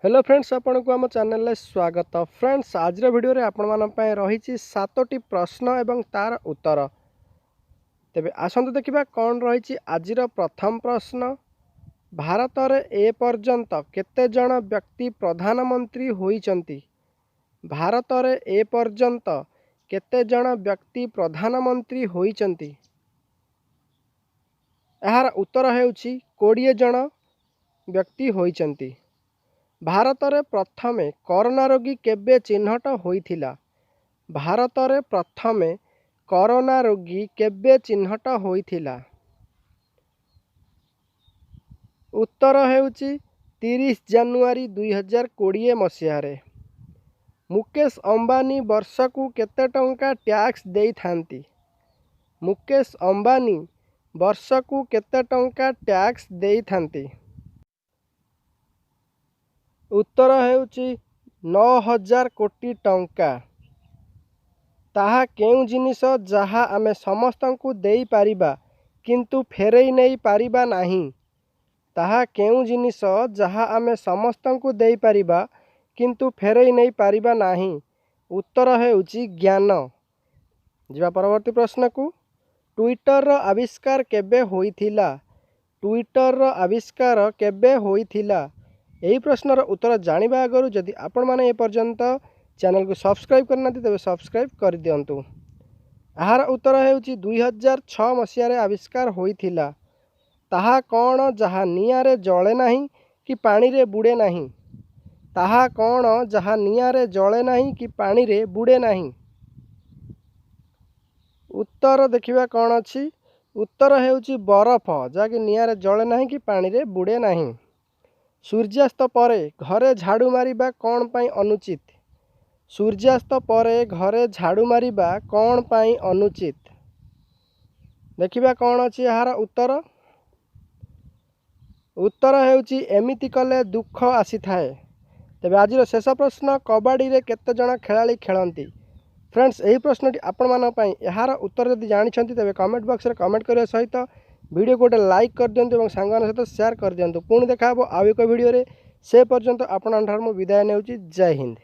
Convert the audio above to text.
Hello friends, आपण को आम चैनल स्वागत। फ्रेंड्स, आज वीडियो रे आपण मान पय रही 7टी प्रश्न एवं तार उत्तर। तेबे आसंतु देखिबा कौन रही आजिर प्रथम प्रश्न। भारत रे ए पर्यंत केते जण व्यक्ति प्रधानमंत्री होइचंती? भारत रे ए पर्यंत केते जण व्यक्ति प्रधानमंत्री होइचंती? एहार उत्तर हेउची 20 जण व्यक्ति होइचंती। भारत रे प्रथमे कोरोना रोगी केबे चिन्हट होइथिला? भारत रे प्रथमे कोरोना रोगी केबे चिन्हट होइथिला? उत्तर हेउची 30 जानुआरी 2020 मसीह रे। मुकेश अंबानी वर्षकु केते टंका टैक्स देई थांती? मुकेश अंबानी वर्षकु केते टंका टैक्स देई थांती? उत्तर हेउची 9000 कोटी टंका। ताहा केउ जिनिस जहा आमे समस्तंकु देई पारिबा किंतु फेरई नहीं पारिबा नाही? ताहा केउ जिनिस जहा आमे समस्तंकु देई पारिबा किंतु फेरई नहीं पारिबा नाही? उत्तर हेउची ज्ञान। जिबा परवर्ती प्रश्न को। ट्विटर रो आविष्कार केबे होइथिला? ट्विटर रो आविष्कार केबे होइथिला? यही प्रश्नर उत्तर जानिबा आगरु जदि आपण माने ए पर्यंत चैनल को सब्सक्राइब करना तेबे सब्सक्राइब कर दियंतु। आहार उत्तर हेउची 2006 मसीह रे आविष्कार होइथिला। ताहा कौन जहा निया रे जळे नाही कि पानी रे बुडे नाही? ताहा कौन जहा निया रे जळे नाही कि पानी रे बुडे नाही? उत्तर देखिबा कौन अछि? उत्तर हेउची बरफ, जाकि निया रे जळे नाही कि पानी रे बुडे नाही। सूर्यास्त परे घरे झाड़ू मारिबा कौन पाई अनुचित? सूर्यास्त परे घरे झाड़ू मारिबा कौन पाई अनुचित? देखिबा कौन अछि यार उत्तर? उत्तर हेउची एमिति कले दुख आसी थाए। तेबे आजिर शेष प्रश्न, कबाडी रे केते जण खेलाड़ी खेलंती? फ्रेंड्स, यही प्रश्नटी आपण मान पई यार उत्तर जदि जानि छंती तेबे कमेंट बॉक्स रे कमेंट करिया सहित वीडियो गोटे लाइक कर दियंतु एवं सांगन सहित शेयर कर दियंतु। पुणी देखा आउ एक वीडियो रे। से पर्यंत आपण विदाय नेउची। जय हिंद।